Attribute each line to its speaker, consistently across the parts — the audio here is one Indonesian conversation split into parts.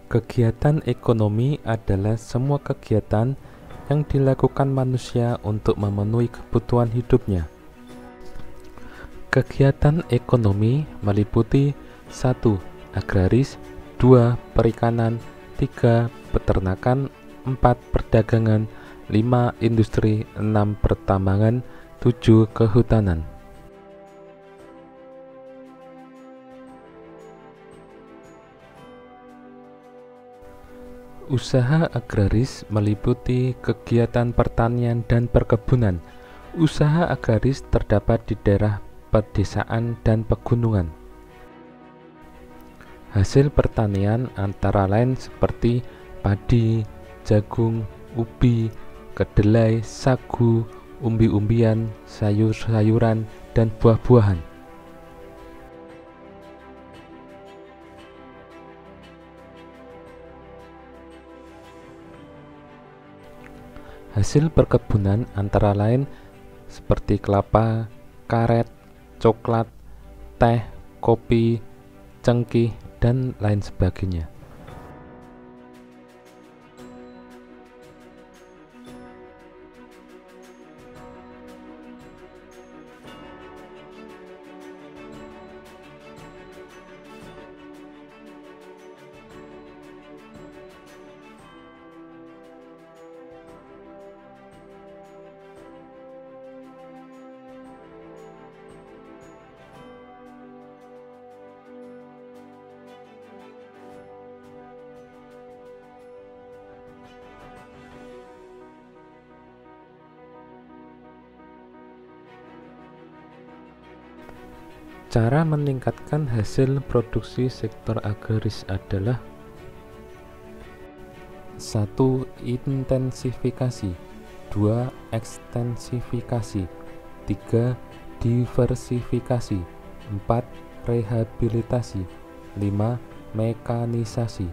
Speaker 1: Kegiatan ekonomi adalah semua kegiatan yang dilakukan manusia untuk memenuhi kebutuhan hidupnya. Kegiatan ekonomi meliputi 1. Agraris, 2. Perikanan, 3. Peternakan, 4. Perdagangan, 5. Industri, 6. Pertambangan, 7. Kehutanan. Usaha agraris meliputi kegiatan pertanian dan perkebunan. Usaha agraris terdapat di daerah pedesaan dan pegunungan. Hasil pertanian antara lain seperti padi, jagung, ubi, kedelai, sagu, umbi-umbian, sayur-sayuran, dan buah-buahan. Hasil perkebunan antara lain seperti kelapa, karet, coklat, teh, kopi, cengkih, dan lain sebagainya. Cara meningkatkan hasil produksi sektor agraris adalah 1. Intensifikasi, 2. Ekstensifikasi, 3. Diversifikasi, 4. Rehabilitasi, 5. Mekanisasi.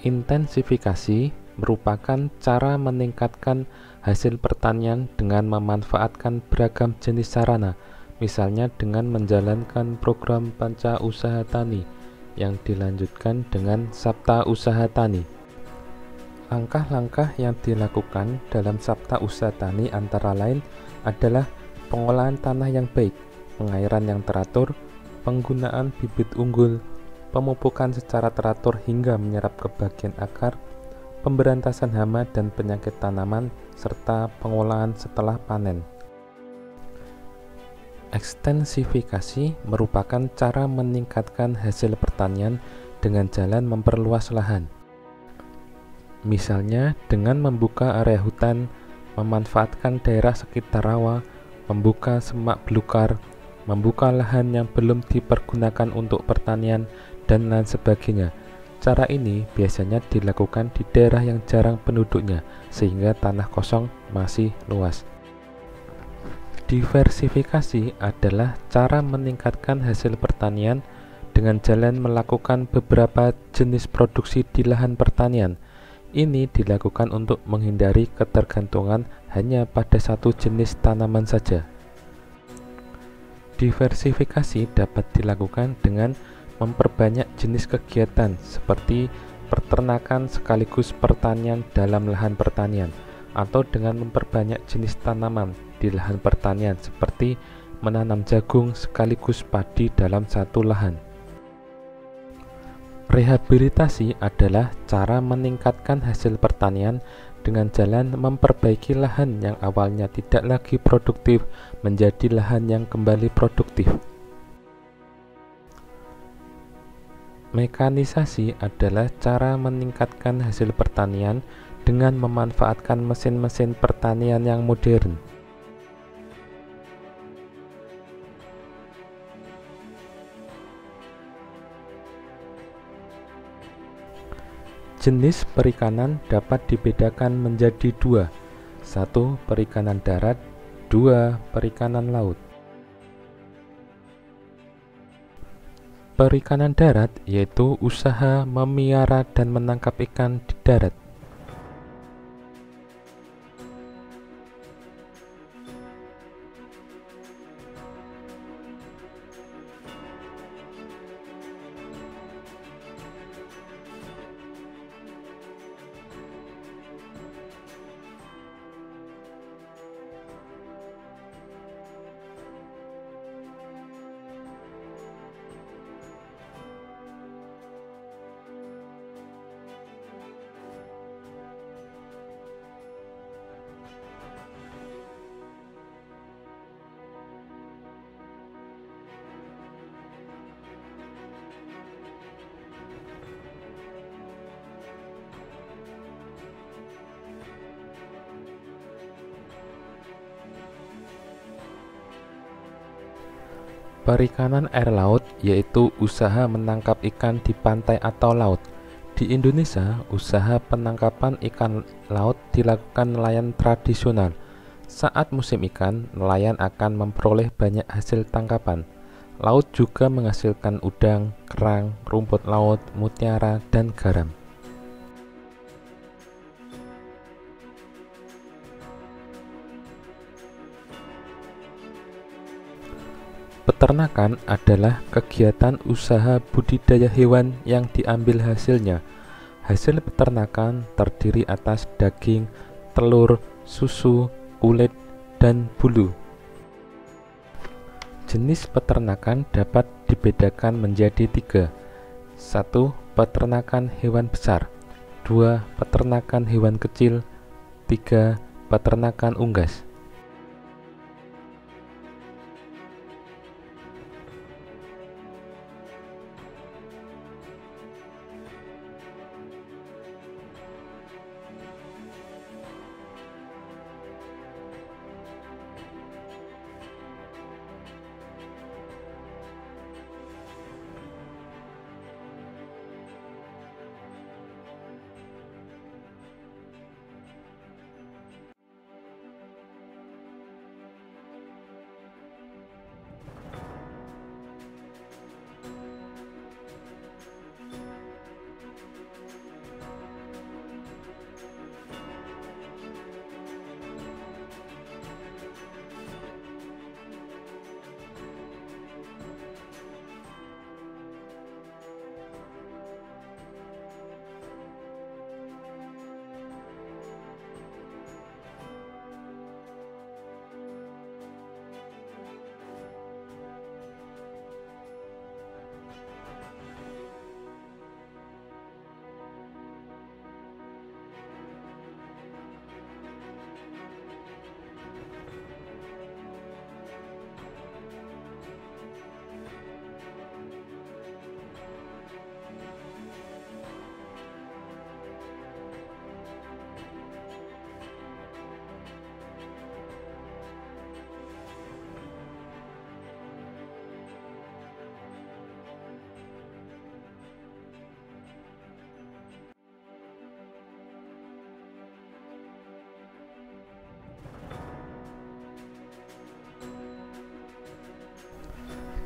Speaker 1: Intensifikasi merupakan cara meningkatkan hasil pertanian dengan memanfaatkan beragam jenis sarana, misalnya dengan menjalankan program Panca Usaha Tani yang dilanjutkan dengan Sabta Usaha Tani. Langkah-langkah yang dilakukan dalam Sabta Usaha Tani antara lain adalah pengolahan tanah yang baik, pengairan yang teratur, penggunaan bibit unggul, pemupukan secara teratur hingga menyerap ke bagian akar, pemberantasan hama dan penyakit tanaman, serta pengolahan setelah panen. Ekstensifikasi merupakan cara meningkatkan hasil pertanian dengan jalan memperluas lahan. Misalnya dengan membuka area hutan, memanfaatkan daerah sekitar rawa, membuka semak belukar, membuka lahan yang belum dipergunakan untuk pertanian, dan lain sebagainya. Cara ini biasanya dilakukan di daerah yang jarang penduduknya, sehingga tanah kosong masih luas. Diversifikasi adalah cara meningkatkan hasil pertanian dengan jalan melakukan beberapa jenis produksi di lahan pertanian. Ini dilakukan untuk menghindari ketergantungan hanya pada satu jenis tanaman saja. Diversifikasi dapat dilakukan dengan memperbanyak jenis kegiatan seperti peternakan sekaligus pertanian dalam lahan pertanian, atau dengan memperbanyak jenis tanaman di lahan pertanian seperti menanam jagung sekaligus padi dalam satu lahan. Rehabilitasi adalah cara meningkatkan hasil pertanian dengan jalan memperbaiki lahan yang awalnya tidak lagi produktif menjadi lahan yang kembali produktif. Mekanisasi adalah cara meningkatkan hasil pertanian dengan memanfaatkan mesin-mesin pertanian yang modern. Jenis perikanan dapat dibedakan menjadi dua, 1. Perikanan darat, 2. Perikanan laut. Perikanan darat yaitu usaha memelihara dan menangkap ikan di darat. Perikanan air laut yaitu usaha menangkap ikan di pantai atau laut. Di Indonesia, usaha penangkapan ikan laut dilakukan nelayan tradisional. Saat musim ikan, nelayan akan memperoleh banyak hasil tangkapan. Laut juga menghasilkan udang, kerang, rumput laut, mutiara, dan garam. Peternakan adalah kegiatan usaha budidaya hewan yang diambil hasilnya. Hasil peternakan terdiri atas daging, telur, susu, kulit, dan bulu. Jenis peternakan dapat dibedakan menjadi 3. 1. Peternakan hewan besar. 2. Peternakan hewan kecil. 3. Peternakan unggas.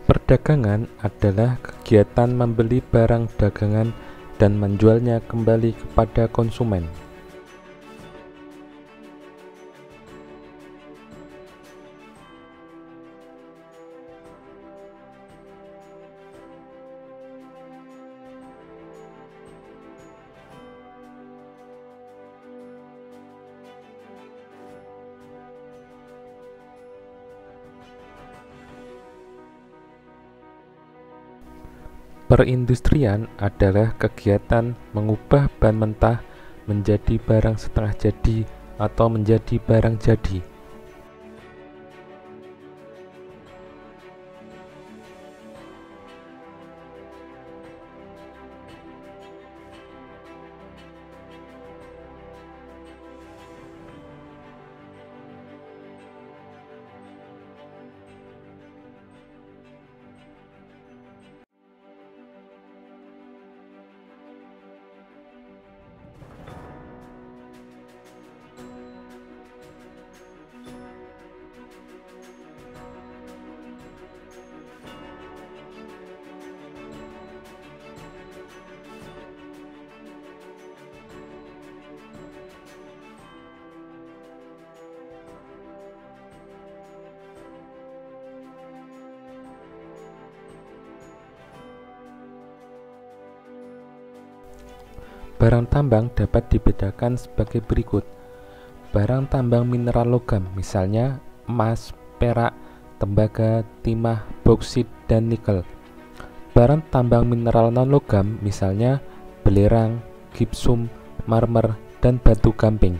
Speaker 1: Perdagangan adalah kegiatan membeli barang dagangan dan menjualnya kembali kepada konsumen. Perindustrian adalah kegiatan mengubah bahan mentah menjadi barang setengah jadi atau menjadi barang jadi. Barang tambang dapat dibedakan sebagai berikut. Barang tambang mineral logam, misalnya emas, perak, tembaga, timah, boksit, dan nikel. Barang tambang mineral non-logam, misalnya belerang, gipsum, marmer, dan batu gamping.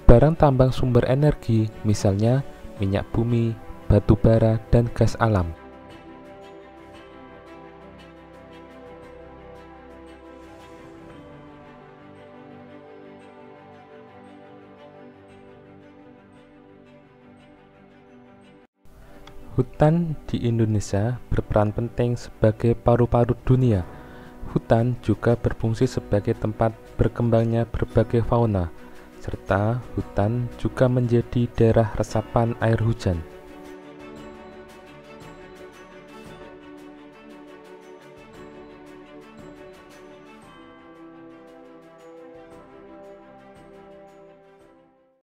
Speaker 1: Barang tambang sumber energi, misalnya minyak bumi, batu bara, dan gas alam. Hutan di Indonesia berperan penting sebagai paru-paru dunia. Hutan juga berfungsi sebagai tempat berkembangnya berbagai fauna, serta hutan juga menjadi daerah resapan air hujan.